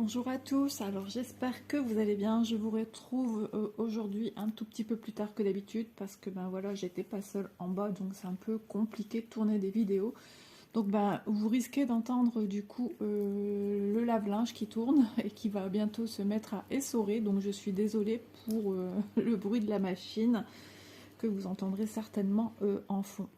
Bonjour à tous, alors j'espère que vous allez bien. Je vous retrouve aujourd'hui un tout petit peu plus tard que d'habitude parce que ben voilà, j'étais pas seule en bas donc c'est un peu compliqué de tourner des vidéos. Donc ben vous risquez d'entendre du coup le lave-linge qui tourne et qui va bientôt se mettre à essorer, donc je suis désolée pour le bruit de la machine que vous entendrez certainement en fond.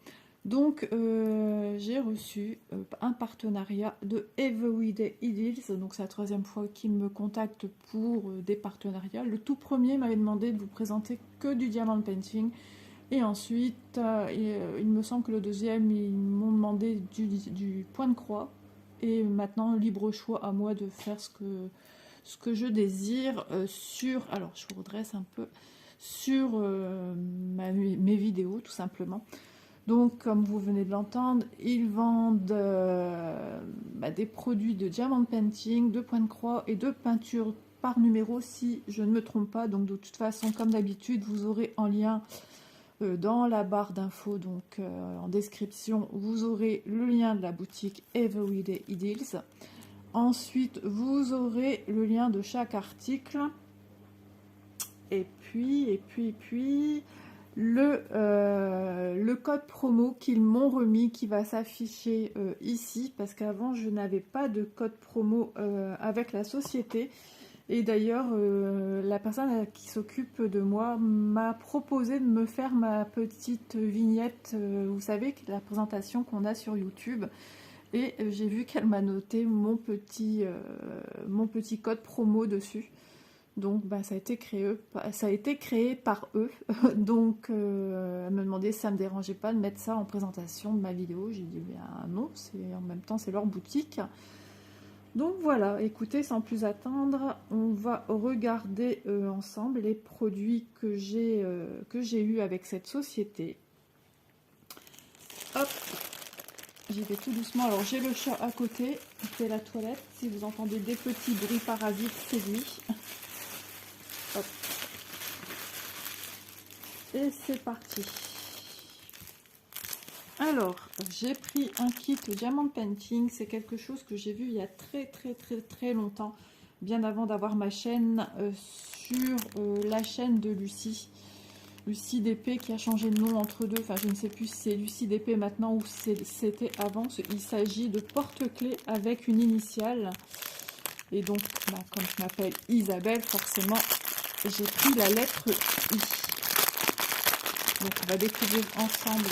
Donc j'ai reçu un partenariat de Everyday Ideals, donc c'est la troisième fois qu'ils me contactent pour des partenariats. Le tout premier m'avait demandé de vous présenter que du diamant painting, et ensuite il me semble que le deuxième ils m'ont demandé du point de croix, et maintenant libre choix à moi de faire ce que je désire sur, alors je vous redresse un peu, sur mes vidéos tout simplement. Donc, comme vous venez de l'entendre, ils vendent des produits de diamond painting, de point de croix et de peinture par numéro, si je ne me trompe pas. Donc, de toute façon, comme d'habitude, vous aurez en lien dans la barre d'infos, donc en description, vous aurez le lien de la boutique Everyday Ideals. Ensuite, vous aurez le lien de chaque article. Et puis le code promo qu'ils m'ont remis qui va s'afficher ici, parce qu'avant je n'avais pas de code promo avec la société. Et d'ailleurs la personne qui s'occupe de moi m'a proposé de me faire ma petite vignette, vous savez, la présentation qu'on a sur YouTube. Et j'ai vu qu'elle m'a noté mon petit code promo dessus. Donc ça a été créé par eux. Donc elle me demandait si ça me dérangeait pas de mettre ça en présentation de ma vidéo. J'ai dit non, en même temps c'est leur boutique. Donc voilà, écoutez, sans plus attendre, on va regarder ensemble les produits que j'ai eu avec cette société. Hop, j'y vais tout doucement. Alors j'ai le chat à côté, c'est la toilette. Si vous entendez des petits bruits parasites, c'est lui. Hop. Et c'est parti. Alors, j'ai pris un kit diamant painting. C'est quelque chose que j'ai vu il y a très longtemps, bien avant d'avoir ma chaîne sur la chaîne de Lucie. Lucie DP qui a changé de nom entre deux. Enfin, je ne sais plus si c'est Lucie DP maintenant ou c'était avant. Il s'agit de porte-clés avec une initiale. Et donc, comme je m'appelle Isabelle, forcément, j'ai pris la lettre I. Donc on va découvrir ensemble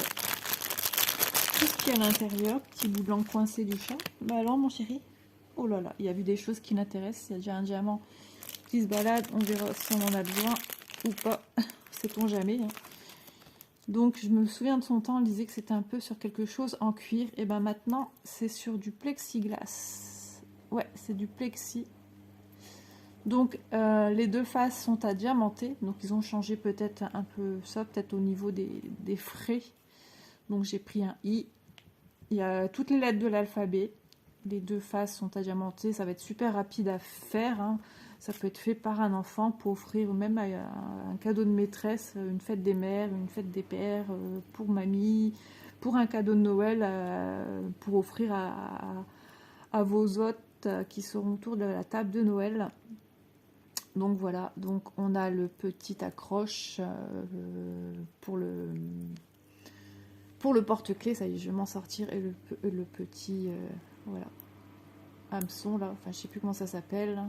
tout ce qu'il y a à l'intérieur. Petit bout blanc coincé du chat. Bah alors mon chéri, oh là là, il y a vu des choses qui l'intéressent. Il y a déjà un diamant qui se balade. On verra si on en a besoin ou pas. Sait-on jamais. Hein. Donc je me souviens de son temps, elle disait que c'était un peu sur quelque chose en cuir. Et ben maintenant c'est sur du plexiglas. Ouais, c'est du plexi. Donc les deux faces sont à diamanter, donc ils ont changé peut-être un peu ça, peut-être au niveau des frais. Donc j'ai pris un I, il y a toutes les lettres de l'alphabet, les deux faces sont à diamanter, ça va être super rapide à faire, hein. Ça peut être fait par un enfant pour offrir même un cadeau de maîtresse, une fête des mères, une fête des pères, pour mamie, pour un cadeau de Noël, pour offrir à vos hôtes qui seront autour de la table de Noël. Donc voilà, donc on a le petit accroche pour le porte-clés, ça y est, je vais m'en sortir, et le petit voilà, hameçon là, enfin je sais plus comment ça s'appelle.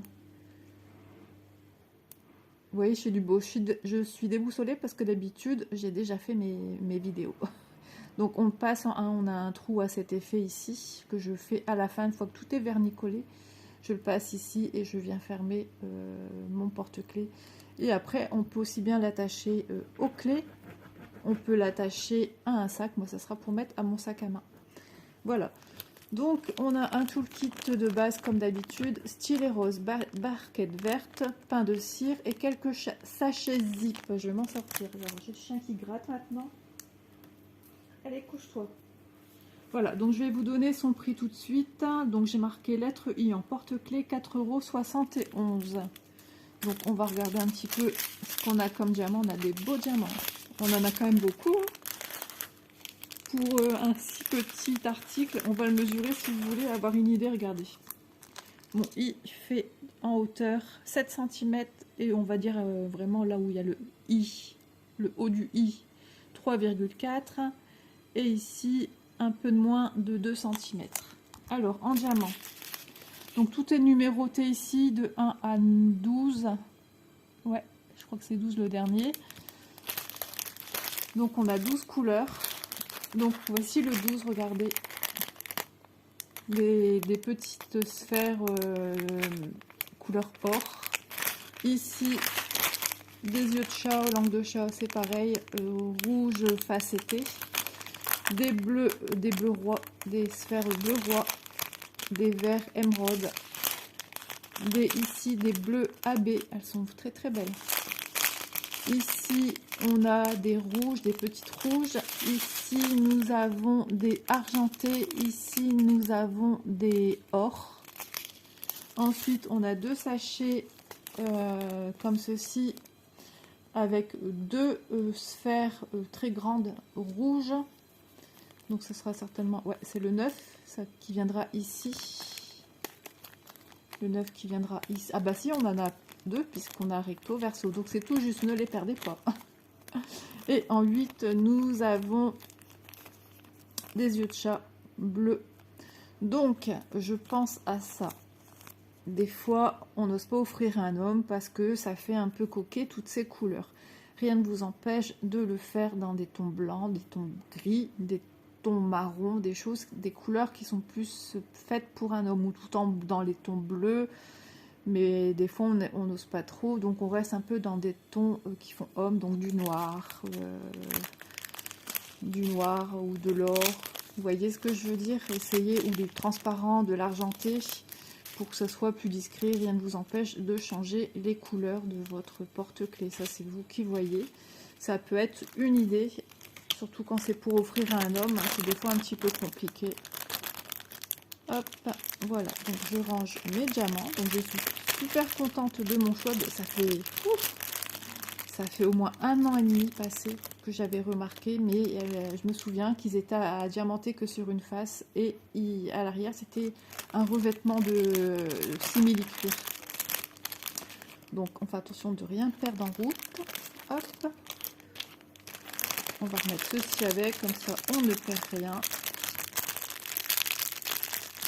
Vous voyez, je fais du beau, je suis déboussolée parce que d'habitude j'ai déjà fait mes vidéos. Donc on passe en 1, on a un trou à cet effet ici, que je fais à la fin, une fois que tout est vernicolé. Je le passe ici et je viens fermer mon porte-clés. Et après, on peut aussi bien l'attacher aux clés. On peut l'attacher à un sac. Moi, ça sera pour mettre à mon sac à main. Voilà. Donc, on a un toolkit de base comme d'habitude. Stylet rose, barquette verte, pain de cire et quelques sachets zip. Je vais m'en sortir. J'ai le chien qui gratte maintenant. Allez, couche-toi. Voilà, donc je vais vous donner son prix tout de suite. Donc j'ai marqué lettre I en porte-clés, 4,71 €. Donc on va regarder un petit peu ce qu'on a comme diamant. On a des beaux diamants. On en a quand même beaucoup. Pour un si petit article, on va le mesurer si vous voulez avoir une idée, regardez. Mon i fait en hauteur 7 cm et on va dire vraiment là où il y a le i, le haut du i, 3,4 et ici un peu de moins de 2 cm. Alors en diamant, donc tout est numéroté ici de 1 à 12. Ouais, je crois que c'est 12 le dernier. Donc on a 12 couleurs. Donc voici le 12, regardez. Des petites sphères couleur or. Ici, des yeux de chat, langue de chat, c'est pareil, rouge facetté. Des bleus rois, des sphères bleu roi, des verts émeraude. Ici, des bleus AB, elles sont très très belles. Ici, on a des rouges, des petites rouges. Ici, nous avons des argentés. Ici, nous avons des or. Ensuite, on a deux sachets comme ceci avec deux sphères très grandes rouges. Donc, ce sera certainement... Ouais, c'est le 9 ça, qui viendra ici. Le 9 qui viendra ici. Ah bah si, on en a deux puisqu'on a recto, verso. Donc, c'est tout juste, ne les perdez pas. Et en 8, nous avons des yeux de chat bleus. Donc, je pense à ça. Des fois, on n'ose pas offrir à un homme parce que ça fait un peu coquet toutes ces couleurs. Rien ne vous empêche de le faire dans des tons blancs, des tons gris, des tons marrons, des choses, des couleurs qui sont plus faites pour un homme ou tout en dans les tons bleus. Mais des fois, on n'ose pas trop, donc on reste un peu dans des tons qui font homme, donc du noir ou de l'or. Vous voyez ce que je veux dire? Essayez, ou du transparent, de l'argenté, pour que ce soit plus discret. Rien ne vous empêche de changer les couleurs de votre porte-clés. Ça, c'est vous qui voyez. Ça peut être une idée, surtout quand c'est pour offrir à un homme. C'est des fois un petit peu compliqué. Hop, voilà. Donc, je range mes diamants. Donc, je suis super contente de mon choix. Ça fait au moins 1 an et demi passé que j'avais remarqué, mais je me souviens qu'ils étaient à diamanter que sur une face et à l'arrière c'était un revêtement de simili-cuir. Donc on fait attention de rien perdre en route. Hop, on va remettre ceci avec, comme ça on ne perd rien.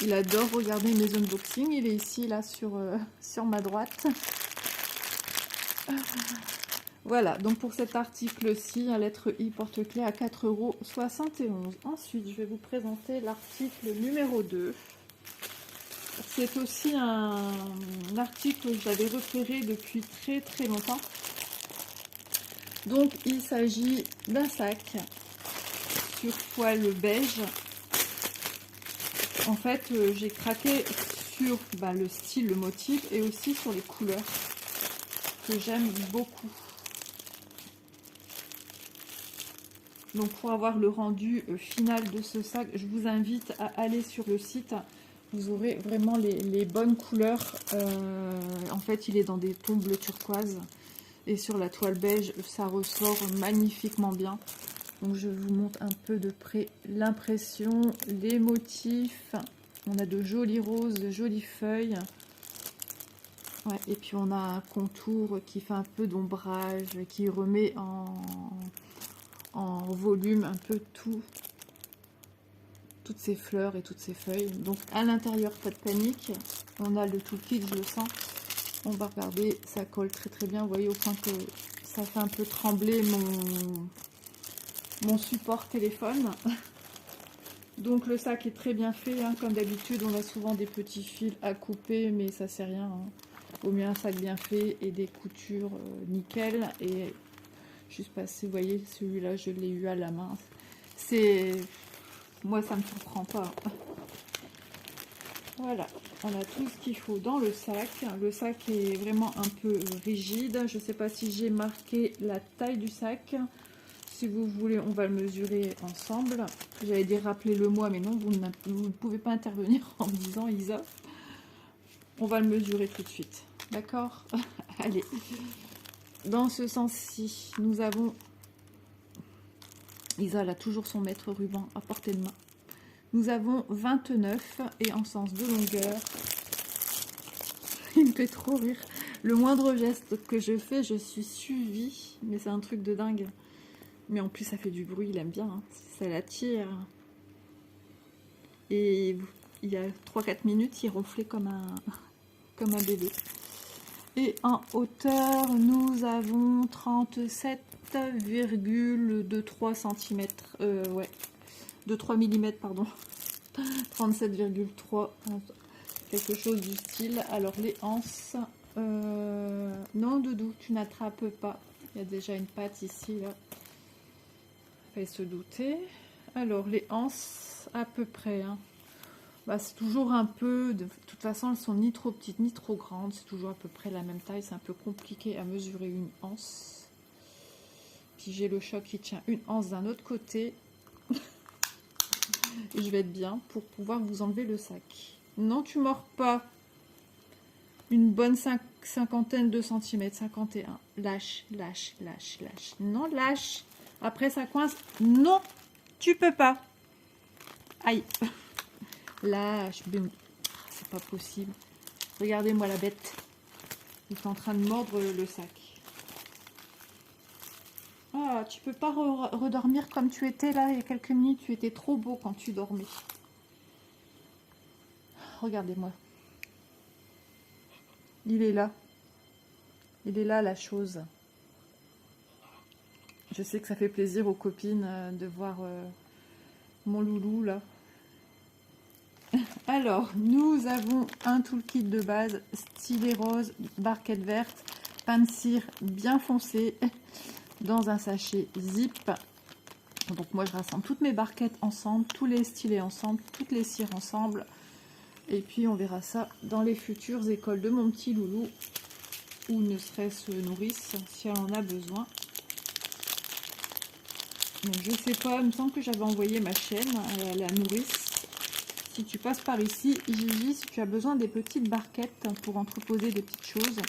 Il adore regarder mes unboxings, il est ici là sur ma droite. Voilà, donc pour cet article-ci, la lettre I porte-clés à 4,71 €. Ensuite, je vais vous présenter l'article numéro 2. C'est aussi un article que j'avais repéré depuis très très longtemps. Donc, il s'agit d'un sac sur toile beige. En fait, j'ai craqué sur le style, le motif et aussi sur les couleurs que j'aime beaucoup. Donc pour avoir le rendu final de ce sac, je vous invite à aller sur le site. Vous aurez vraiment les bonnes couleurs. En fait, il est dans des tons bleu turquoise. Et sur la toile beige, ça ressort magnifiquement bien. Donc je vous montre un peu de près l'impression, les motifs. On a de jolis roses, de jolies feuilles. Ouais, et puis on a un contour qui fait un peu d'ombrage, qui remet en volume un peu toutes ces fleurs et toutes ces feuilles. Donc à l'intérieur, pas de panique, on a le tout kit, je le sens. On va regarder, ça colle très très bien, vous voyez, au point que ça fait un peu trembler mon support téléphone. Donc le sac est très bien fait, hein. Comme d'habitude on a souvent des petits fils à couper, mais ça c'est rien, hein. Au mieux un sac bien fait et des coutures nickel. Et juste passé, vous voyez, celui-là je l'ai eu à la main. Moi ça me surprend pas. Voilà, on a tout ce qu'il faut dans le sac. Le sac est vraiment un peu rigide. Je ne sais pas si j'ai marqué la taille du sac. Si vous voulez, on va le mesurer ensemble. J'allais dire rappelez-le moi, mais non, vous ne pouvez pas intervenir en me disant Isa. On va le mesurer tout de suite. D'accord? Allez. Dans ce sens-ci, nous avons... Isa, elle a toujours son mètre ruban à portée de main. Nous avons 29 et en sens de longueur Il me fait trop rire. Le moindre geste que je fais, je suis suivie. Mais c'est un truc de dingue. Mais en plus, ça fait du bruit, il aime bien. Hein. Ça l'attire. Et il y a 3-4 minutes, il ronflait comme un bébé. Et en hauteur, nous avons 37,23 cm. Ouais, de 3 mm, pardon. 37,3, quelque chose du style. Alors les anses, non Doudou, tu n'attrapes pas. Il y a déjà une patte ici, là. Fallait se douter. Alors les anses, à peu près, hein. Bah, c'est toujours un peu, de toute façon elles sont ni trop petites ni trop grandes, c'est toujours à peu près la même taille, c'est un peu compliqué à mesurer une anse. Puis j'ai le choc qui tient une anse d'un autre côté. Et je vais être bien pour pouvoir vous enlever le sac. Non, tu mords pas. Une bonne cinquantaine de centimètres, 51. Lâche, lâche, lâche, lâche. Non, lâche. Après ça coince. Non, tu peux pas. Aïe. Lâche. C'est pas possible. Regardez-moi la bête. Il est en train de mordre le sac. Ah, tu peux pas redormir comme tu étais là il y a quelques minutes. Tu étais trop beau quand tu dormais. Regardez-moi. Il est là. Il est là la chose. Je sais que ça fait plaisir aux copines de voir mon loulou là. Alors, nous avons un toolkit de base, stylet rose, barquette verte, pain de cire bien foncé, dans un sachet zip. Donc moi je rassemble toutes mes barquettes ensemble, tous les stylets ensemble, toutes les cires ensemble. Et puis on verra ça dans les futures écoles de mon petit loulou, ou ne serait-ce nourrice, si elle en a besoin. Donc je sais pas, il me semble que j'avais envoyé ma chaîne à la nourrice. Si tu passes par ici, Gigi, si tu as besoin des petites barquettes pour entreposer des petites choses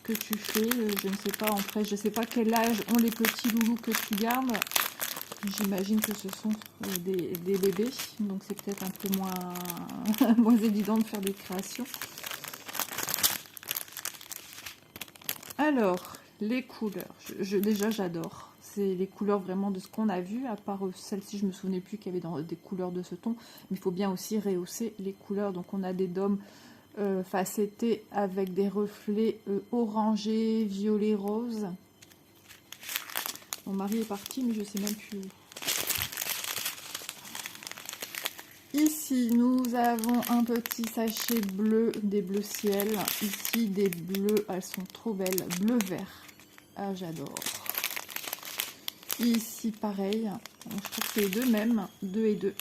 que tu fais, je ne sais pas, en fait, je ne sais pas quel âge ont les petits loulous que tu gardes. J'imagine que ce sont des bébés, donc c'est peut-être un peu moins évident de faire des créations. Alors, les couleurs, déjà j'adore. C'est les couleurs vraiment de ce qu'on a vu, à part celle-ci, je me souvenais plus qu'il y avait des couleurs de ce ton. Mais il faut bien aussi rehausser les couleurs. Donc on a des dômes facettés avec des reflets orangés, violet, rose. Mon mari est parti, mais je sais même plus où. Ici, nous avons un petit sachet bleu, des bleus ciel. Ici, des bleus, elles sont trop belles. Bleu vert. Ah, j'adore. Ici, pareil. Je crois que c'est les deux mêmes. 2 et 2, ouais.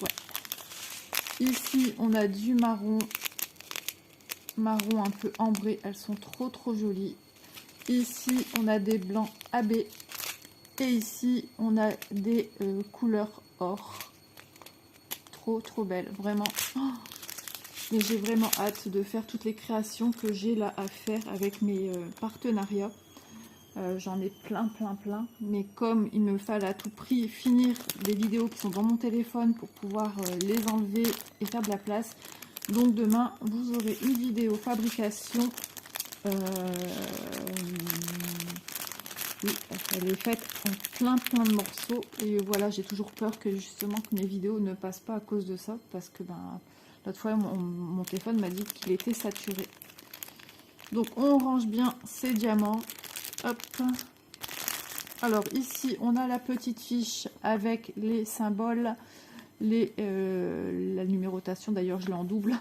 Ici, on a du marron. Marron un peu ambré. Elles sont trop jolies. Ici, on a des blancs AB. Et ici, on a des couleurs or. Trop belle, vraiment. Oh, mais j'ai vraiment hâte de faire toutes les créations que j'ai là à faire avec mes partenariats. J'en ai plein. Mais comme il me fallait à tout prix finir les vidéos qui sont dans mon téléphone pour pouvoir les enlever et faire de la place. Donc demain, vous aurez une vidéo fabrication. Oui, elle est faite en plein de morceaux. Et voilà, j'ai toujours peur que justement que mes vidéos ne passent pas à cause de ça. Parce que l'autre fois, mon téléphone m'a dit qu'il était saturé. Donc on range bien ces diamants. Hop. Alors ici, on a la petite fiche avec les symboles. La numérotation, d'ailleurs, je l'ai en double.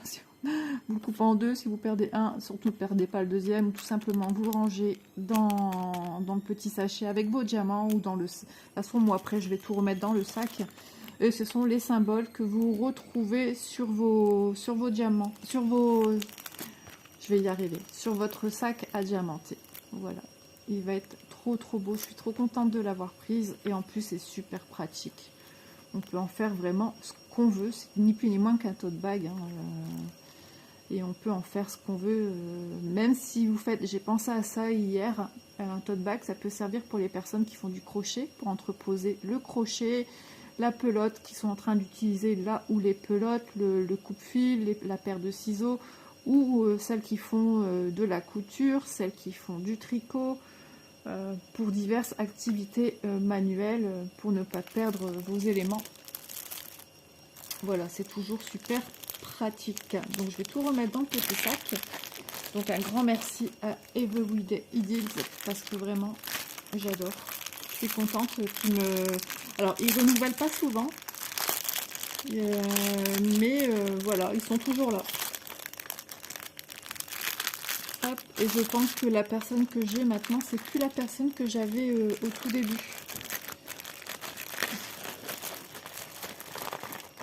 Vous le coupez en deux, si vous perdez un, surtout ne perdez pas le deuxième, ou tout simplement vous rangez dans le petit sachet avec vos diamants, ou dans le... De toute façon, moi après je vais tout remettre dans le sac. Et ce sont les symboles que vous retrouvez sur vos diamants, sur vos... Je vais y arriver, sur votre sac à diamanter. Voilà, il va être trop beau, je suis trop contente de l'avoir prise, et en plus c'est super pratique. On peut en faire vraiment ce qu'on veut, c'est ni plus ni moins qu'un tote bag, hein. Et on peut en faire ce qu'on veut, même si vous faites, j'ai pensé à ça hier, un tote bag, ça peut servir pour les personnes qui font du crochet, pour entreposer le crochet, la pelote, qui sont en train d'utiliser là où les pelotes, le coupe-fil, la paire de ciseaux, ou celles qui font de la couture, celles qui font du tricot, pour diverses activités manuelles, pour ne pas perdre vos éléments. Voilà, c'est toujours super pratique. Donc je vais tout remettre dans le petit sac. Donc un grand merci à Everyday Idyls parce que vraiment j'adore. Je suis contente qu'ils me... Alors ils renouvellent pas souvent, mais voilà, ils sont toujours là. Hop, et je pense que la personne que j'ai maintenant, c'est plus la personne que j'avais au tout début.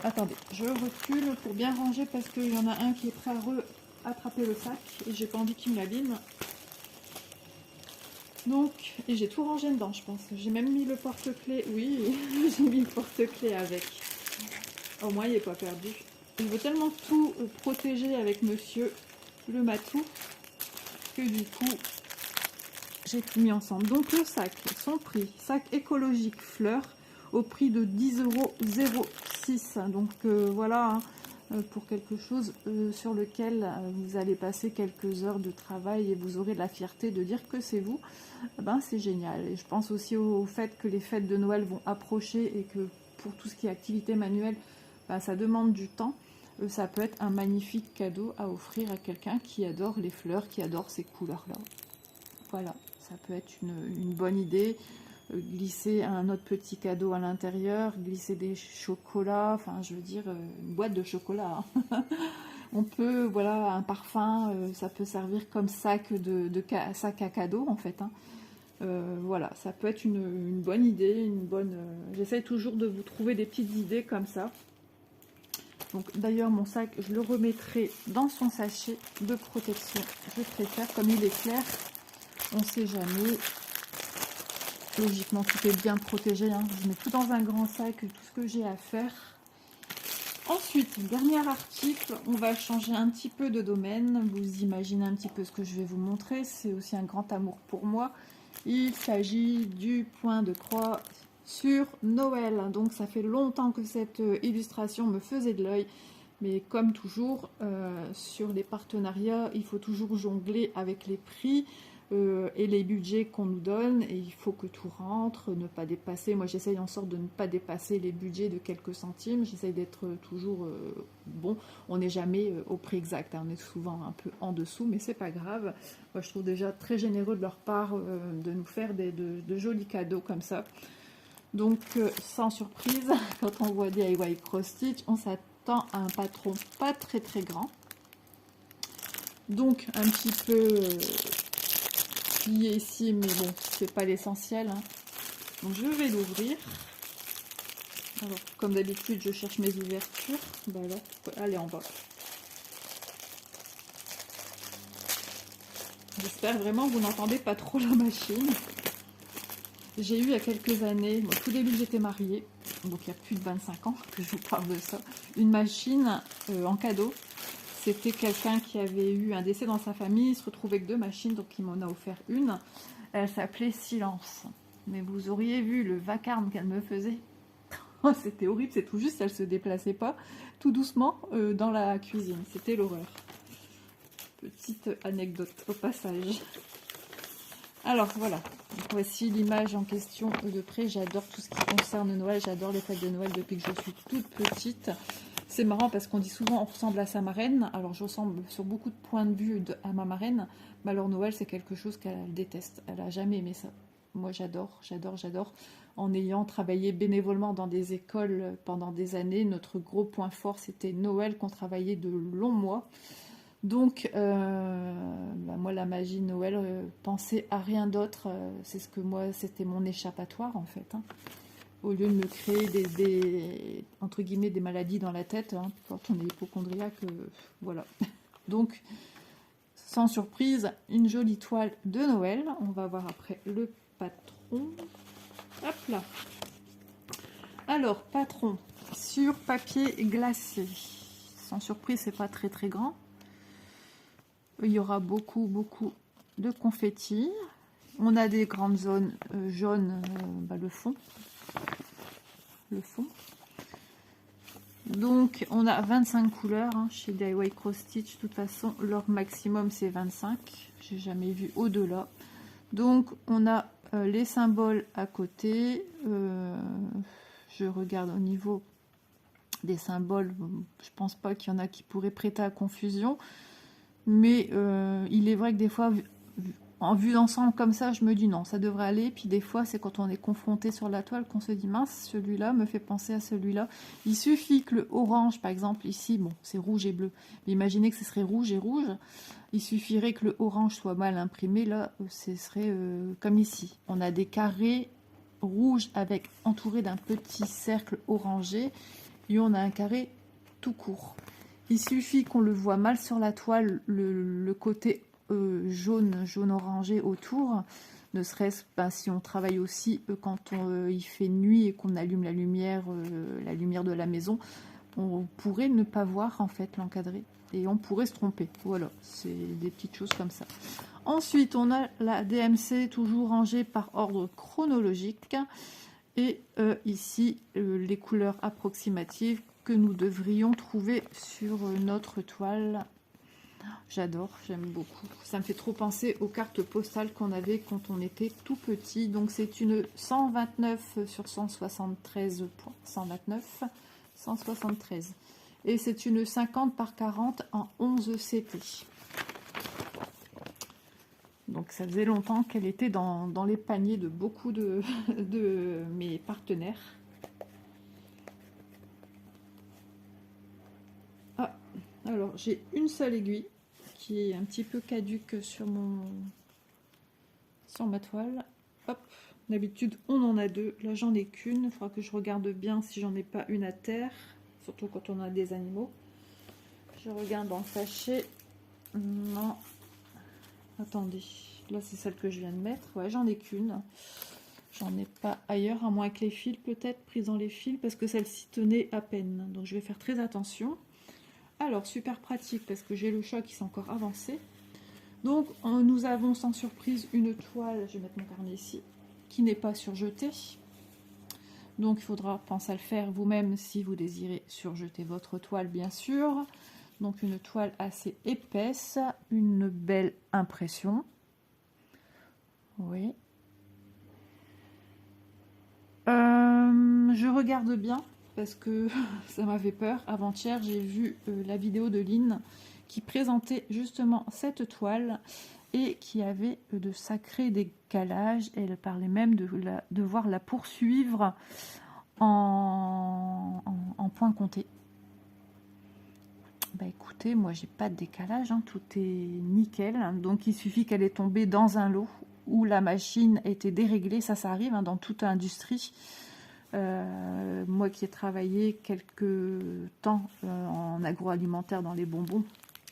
Attendez, je recule pour bien ranger parce qu'il y en a un qui est prêt à attraper le sac et j'ai pas envie qu'il me l'abîme. Donc, et j'ai tout rangé dedans, je pense. J'ai même mis le porte-clés. Oui, j'ai mis le porte-clés avec. Au moins, il n'est pas perdu. Je veux tellement tout protéger avec monsieur le matou que du coup, j'ai tout mis ensemble. Donc, le sac, son prix, sac écologique fleurs, au prix de 10,06 €. Donc, voilà, hein, pour quelque chose sur lequel vous allez passer quelques heures de travail et vous aurez de la fierté de dire que c'est vous. Ben, c'est génial. Et je pense aussi au fait que les fêtes de Noël vont approcher et que pour tout ce qui est activité manuelle, ben, ça demande du temps. Ça peut être un magnifique cadeau à offrir à quelqu'un qui adore les fleurs, qui adore ces couleurs-là. Voilà, ça peut être une bonne idée. Glisser un autre petit cadeau à l'intérieur, glisser des chocolats, enfin je veux dire une boîte de chocolat. Hein. On peut, voilà, un parfum, ça peut servir comme sac sac à cadeau en fait. Hein. Voilà, ça peut être une bonne idée, une bonne. J'essaye toujours de vous trouver des petites idées comme ça. Donc d'ailleurs mon sac, je le remettrai dans son sachet de protection. Je préfère, comme il est clair, on ne sait jamais. Logiquement, tout est bien protégé. Hein. Je mets tout dans un grand sac, tout ce que j'ai à faire. Ensuite, dernier article, on va changer un petit peu de domaine. Vous imaginez un petit peu ce que je vais vous montrer. C'est aussi un grand amour pour moi. Il s'agit du point de croix sur Noël. Donc ça fait longtemps que cette illustration me faisait de l'œil. Mais comme toujours, sur les partenariats, il faut toujours jongler avec les prix. Et les budgets qu'on nous donne, et il faut que tout rentre, ne pas dépasser. Moi j'essaye en sorte de ne pas dépasser les budgets de quelques centimes, j'essaye d'être toujours bon, on n'est jamais au prix exact, hein. On est souvent un peu en dessous, mais c'est pas grave. Moi je trouve déjà très généreux de leur part de nous faire de jolis cadeaux comme ça. Donc sans surprise, quand on voit DIY Cross Stitch, on s'attend à un patron pas très très grand. Donc un petit peu... ici, mais bon, c'est pas l'essentiel. Hein. Donc je vais l'ouvrir. Alors, comme d'habitude, je cherche mes ouvertures. Bah là, allez en bas. J'espère vraiment que vous n'entendez pas trop la machine. J'ai eu il y a quelques années, bon, tout début j'étais mariée, donc il y a plus de 25 ans que je vous parle de ça, une machine en cadeau. C'était quelqu'un qui avait eu un décès dans sa famille, il se retrouvait avec 2 machines, donc il m'en a offert une. Elle s'appelait Silence. Mais vous auriez vu le vacarme qu'elle me faisait. C'était horrible, c'est tout juste, elle se déplaçait pas tout doucement dans la cuisine. C'était l'horreur. Petite anecdote au passage. Alors voilà, donc, voici l'image en question de près. J'adore tout ce qui concerne Noël, j'adore les fêtes de Noël depuis que je suis toute petite. C'est marrant parce qu'on dit souvent on ressemble à sa marraine. Alors je ressemble sur beaucoup de points de vue à ma marraine. Mais alors Noël c'est quelque chose qu'elle déteste. Elle n'a jamais aimé ça. Moi j'adore, j'adore, j'adore. En ayant travaillé bénévolement dans des écoles pendant des années, notre gros point fort c'était Noël qu'on travaillait de longs mois. Donc moi la magie de Noël, penser à rien d'autre, c'est ce que moi c'était mon échappatoire en fait. Hein. Au lieu de me créer entre guillemets, des maladies dans la tête, hein, quand on est hypocondriaque, voilà. Donc, sans surprise, une jolie toile de Noël. On va voir après le patron. Hop là. Alors, patron sur papier glacé. Sans surprise, c'est pas très très grand. Il y aura beaucoup de confettis. On a des grandes zones jaunes, le fond. Donc on a 25 couleurs hein, chez DIY Cross Stitch. De toute façon leur maximum c'est 25. J'ai jamais vu au-delà. Donc on a les symboles à côté. Je regarde au niveau des symboles. Je pense pas qu'il y en a qui pourraient prêter à confusion. Mais il est vrai que des fois, en vue d'ensemble comme ça, je me dis non, ça devrait aller. Puis des fois, c'est quand on est confronté sur la toile qu'on se dit mince, celui-là me fait penser à celui-là. Il suffit que le orange, par exemple, ici, bon, c'est rouge et bleu. Mais imaginez que ce serait rouge et rouge. Il suffirait que le orange soit mal imprimé. Là, ce serait comme ici. On a des carrés rouges avec entouré d'un petit cercle orangé. Et on a un carré tout court. Il suffit qu'on le voit mal sur la toile, le côté jaune orangé autour, ne serait-ce pas si on travaille aussi quand il fait nuit et qu'on allume la lumière de la maison, on pourrait ne pas voir en fait l'encadré et on pourrait se tromper. Voilà, c'est des petites choses comme ça. Ensuite, on a la DMC toujours rangée par ordre chronologique et ici les couleurs approximatives que nous devrions trouver sur notre toile. J'adore, j'aime beaucoup. Ça me fait trop penser aux cartes postales qu'on avait quand on était tout petit. Donc c'est une 129 sur 173 points. 129, 173. Et c'est une 50 par 40 en 11 CT. Donc ça faisait longtemps qu'elle était dans les paniers de beaucoup de mes partenaires. Alors, j'ai une seule aiguille qui est un petit peu caduque sur ma toile. Hop, d'habitude, on en a deux. Là, j'en ai qu'une. Il faudra que je regarde bien si j'en ai pas une à terre, surtout quand on a des animaux. Je regarde dans le sachet. Non. Attendez. Là, c'est celle que je viens de mettre. Ouais, j'en ai qu'une. J'en ai pas ailleurs, à moins que les fils, peut-être, prises dans les fils, parce que celle-ci tenait à peine. Donc, je vais faire très attention. Alors, super pratique parce que j'ai le chat qui s'est encore avancé. Donc, nous avons sans surprise une toile, je vais mettre mon carnet ici, qui n'est pas surjetée. Donc, il faudra penser à le faire vous-même si vous désirez surjeter votre toile, bien sûr. Donc, une toile assez épaisse, une belle impression. Oui. Je regarde bien. Parce que ça m'avait peur. Avant-hier, j'ai vu la vidéo de Lynn qui présentait justement cette toile et qui avait de sacrés décalages. Elle parlait même de devoir la poursuivre en point compté. Bah écoutez, moi j'ai pas de décalage, hein, tout est nickel. Donc il suffit qu'elle est tombée dans un lot où la machine était déréglée. Ça arrive hein, dans toute industrie. Moi qui ai travaillé quelques temps en agroalimentaire dans les bonbons,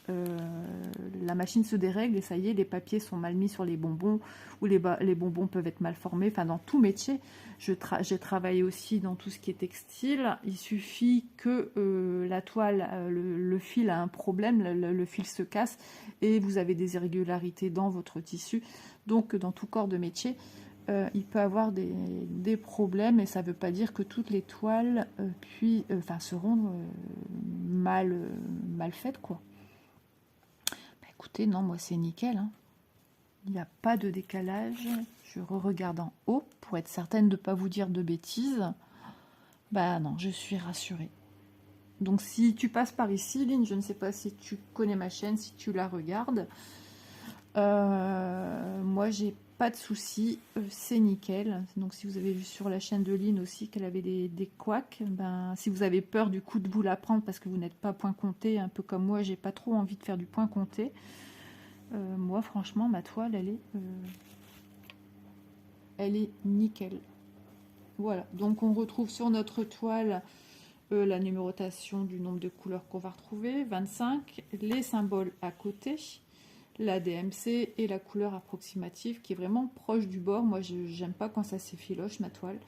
la machine se dérègle et ça y est, les papiers sont mal mis sur les bonbons ou les bonbons peuvent être mal formés. Enfin, dans tout métier, j'ai travaillé aussi dans tout ce qui est textile. Il suffit que la toile, le fil a un problème, le fil se casse et vous avez des irrégularités dans votre tissu. Donc, dans tout corps de métier, il peut avoir des problèmes et ça ne veut pas dire que toutes les toiles seront mal faites quoi. Bah, écoutez, non, moi c'est nickel. Hein. Il n'y a pas de décalage. Je regarde en haut pour être certaine de ne pas vous dire de bêtises. Bah non, je suis rassurée. Donc si tu passes par ici, Lynn, je ne sais pas si tu connais ma chaîne, si tu la regardes. Moi j'ai pas de soucis, c'est nickel. Donc si vous avez vu sur la chaîne de Lynn aussi qu'elle avait des couacs, ben, si vous avez peur du coup de vous la prendre parce que vous n'êtes pas point compté, un peu comme moi, j'ai pas trop envie de faire du point compté. Moi franchement ma toile elle est nickel. Voilà, donc on retrouve sur notre toile la numérotation du nombre de couleurs qu'on va retrouver, 25, les symboles à côté, la DMC et la couleur approximative qui est vraiment proche du bord. Moi, j'aime pas quand ça s'effiloche ma toile.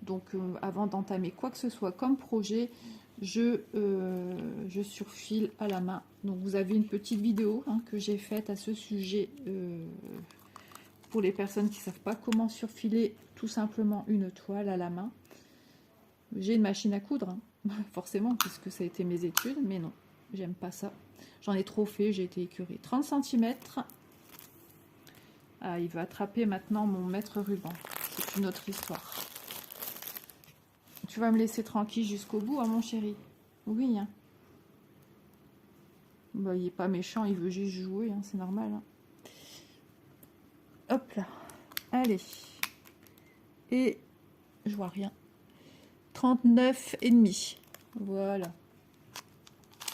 Donc, avant d'entamer quoi que ce soit comme projet, je surfile à la main. Donc, vous avez une petite vidéo hein, que j'ai faite à ce sujet pour les personnes qui ne savent pas comment surfiler tout simplement une toile à la main. J'ai une machine à coudre. Hein. forcément, puisque ça a été mes études, mais non, j'aime pas ça. J'en ai trop fait, j'ai été écœurée. 30 cm. Ah, il veut attraper maintenant mon mètre ruban. C'est une autre histoire. Tu vas me laisser tranquille jusqu'au bout, hein, mon chéri? Oui, hein. Bah, il est pas méchant, il veut juste jouer, hein, c'est normal. Hein. Hop là. Allez. Et je vois rien. 39,5. Voilà.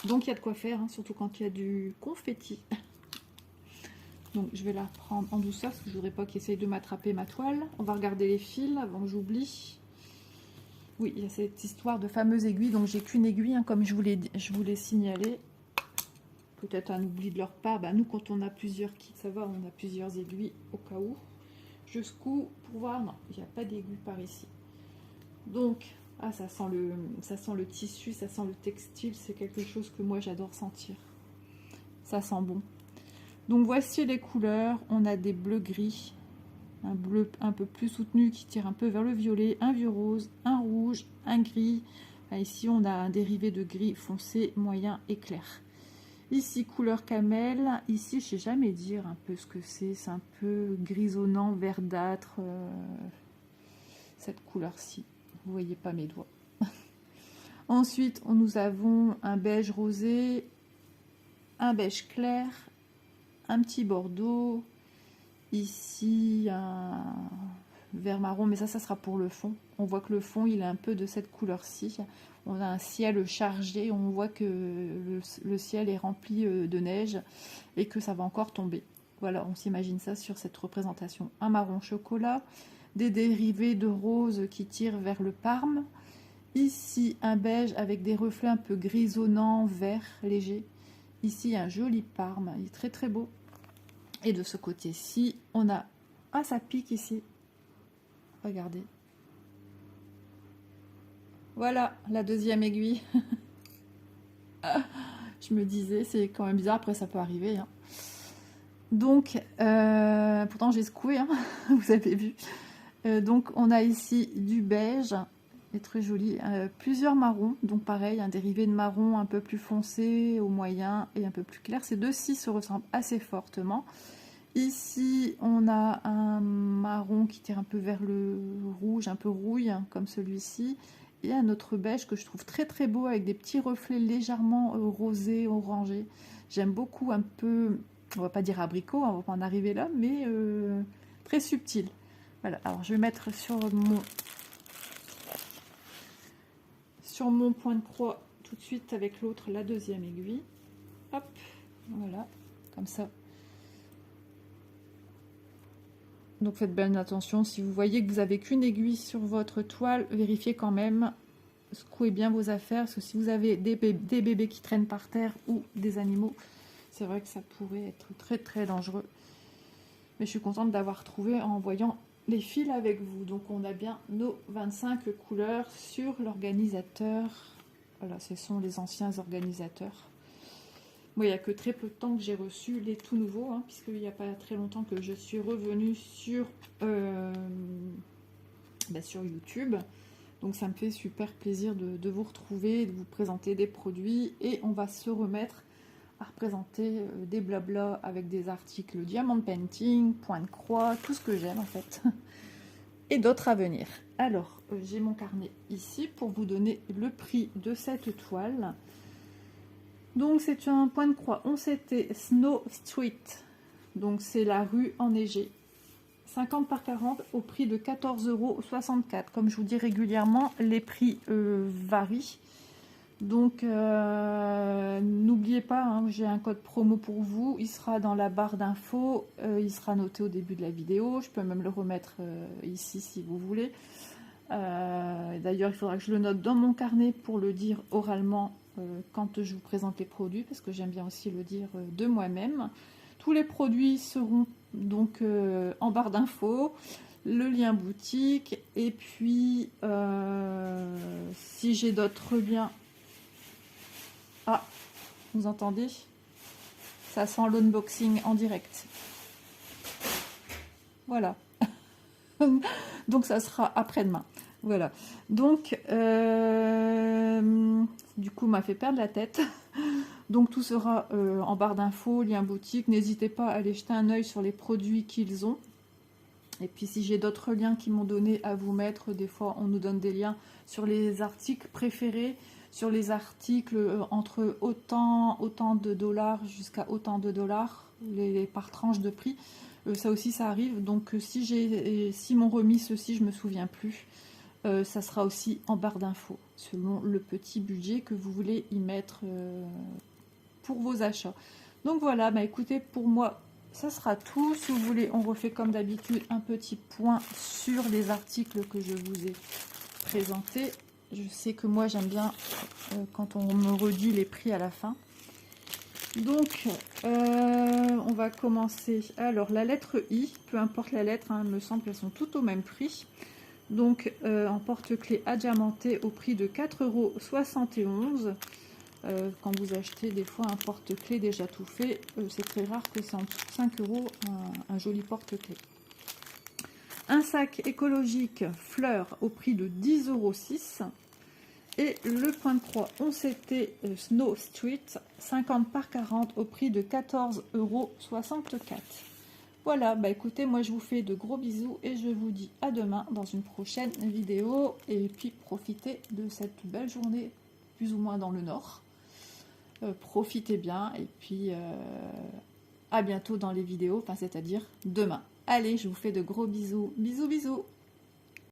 Donc il y a de quoi faire, hein, surtout quand il y a du confetti. Donc je vais la prendre en douceur parce que je voudrais pas qu'il essaye de m'attraper ma toile. On va regarder les fils avant que j'oublie. Oui, il y a cette histoire de fameuse aiguille, donc j'ai qu'une aiguille, hein, comme je vous l'ai signalé. Peut-être un oubli de leur part. Bah, nous, quand on a plusieurs kits, ça va, on a plusieurs aiguilles au cas où. Jusqu'où pour voir, non, il n'y a pas d'aiguille par ici. Donc, ah, ça sent le tissu, ça sent le textile, c'est quelque chose que moi j'adore sentir. Ça sent bon. Donc voici les couleurs, on a des bleus gris, un bleu un peu plus soutenu qui tire un peu vers le violet, un vieux rose, un rouge, un gris. Ici on a un dérivé de gris foncé, moyen et clair. Ici couleur camel, ici je sais jamais dire un peu ce que c'est un peu grisonnant, verdâtre, cette couleur-ci. Vous voyez pas mes doigts. Ensuite nous avons un beige rosé, un beige clair, un petit bordeaux, ici un vert marron, mais ça sera pour le fond. On voit que le fond il a un peu de cette couleur-ci. On a un ciel chargé, on voit que le ciel est rempli de neige et que ça va encore tomber. Voilà, on s'imagine ça sur cette représentation. Un marron chocolat, des dérivés de rose qui tirent vers le parme. Ici un beige avec des reflets un peu grisonnants, vert léger. Ici un joli parme, il est très très beau. Et de ce côté-ci, on a... Ah, ça pique ici. Regardez. Voilà, la deuxième aiguille. Je me disais, c'est quand même bizarre, après ça peut arriver. Hein. Donc, pourtant j'ai secoué, hein, vous avez vu. Donc on a ici du beige, est très joli. Plusieurs marrons, donc pareil, un dérivé de marron un peu plus foncé, au moyen et un peu plus clair. Ces deux-ci se ressemblent assez fortement. Ici, on a un marron qui tire un peu vers le rouge, un peu rouille, comme celui-ci. Et un autre beige que je trouve très très beau avec des petits reflets légèrement rosés, orangés. J'aime beaucoup un peu, on va pas dire abricot, on va pas en arriver là, mais très subtil. Voilà, alors je vais mettre sur mon point de croix tout de suite avec l'autre, la deuxième aiguille. Hop, voilà, comme ça. Donc faites bien attention, si vous voyez que vous n'avez qu'une aiguille sur votre toile, vérifiez quand même, secouez bien vos affaires, parce que si vous avez des bébés qui traînent par terre ou des animaux, c'est vrai que ça pourrait être très très dangereux. Mais je suis contente d'avoir trouvé en voyant les fils avec vous. Donc on a bien nos 25 couleurs sur l'organisateur. Voilà, ce sont les anciens organisateurs. Moi, il n'y a que très peu de temps que j'ai reçu les tout nouveaux, hein, puisqu'il n'y a pas très longtemps que je suis revenue sur YouTube. Donc ça me fait super plaisir de vous retrouver, de vous présenter des produits. Et on va se remettre à représenter des blabla avec des articles diamond painting, point de croix, tout ce que j'aime en fait. Et d'autres à venir. Alors, j'ai mon carnet ici pour vous donner le prix de cette toile. Donc c'est un point de croix 11CT Snow Street, donc c'est la rue enneigée, 50 par 40 au prix de 14,64 €. Comme je vous dis régulièrement, les prix varient, donc n'oubliez pas, hein, j'ai un code promo pour vous, il sera dans la barre d'infos, il sera noté au début de la vidéo, je peux même le remettre ici si vous voulez. D'ailleurs il faudra que je le note dans mon carnet pour le dire oralement quand je vous présente les produits, parce que j'aime bien aussi le dire de moi-même. Tous les produits seront donc en barre d'infos, le lien boutique, et puis si j'ai d'autres liens. Ah, vous entendez? Ça sent l'unboxing en direct. Voilà. Donc ça sera après-demain. Voilà. Donc, du coup, m'a fait perdre la tête. Donc, tout sera en barre d'infos, lien boutique. N'hésitez pas à aller jeter un œil sur les produits qu'ils ont. Et puis, si j'ai d'autres liens qui m'ont donné à vous mettre, des fois, on nous donne des liens sur les articles préférés, sur les articles entre autant de dollars jusqu'à autant de dollars, par tranche de prix. Ça aussi, ça arrive. Donc, si m'ont remis ceci, je me souviens plus. Ça sera aussi en barre d'infos, selon le petit budget que vous voulez y mettre pour vos achats. Donc voilà, bah écoutez, pour moi, ça sera tout. Si vous voulez, on refait comme d'habitude un petit point sur les articles que je vous ai présentés. Je sais que moi, j'aime bien quand on me redit les prix à la fin. Donc, on va commencer. Alors, la lettre I, peu importe la lettre, hein, il me semble qu'elles sont toutes au même prix. Donc, en porte-clés adiamanté au prix de 4,71 €. Quand vous achetez des fois un porte-clés déjà tout fait, c'est très rare que c'est en dessous de 5 € un joli porte-clés. Un sac écologique fleurs au prix de 10,06 €. Et le point de croix 11CT Snow Street 50 par 40 au prix de 14,64 €. Voilà, bah écoutez, moi je vous fais de gros bisous et je vous dis à demain dans une prochaine vidéo. Et puis profitez de cette belle journée, plus ou moins dans le nord. Profitez bien et puis à bientôt dans les vidéos, enfin c'est-à-dire demain. Allez, je vous fais de gros bisous. Bisous, bisous.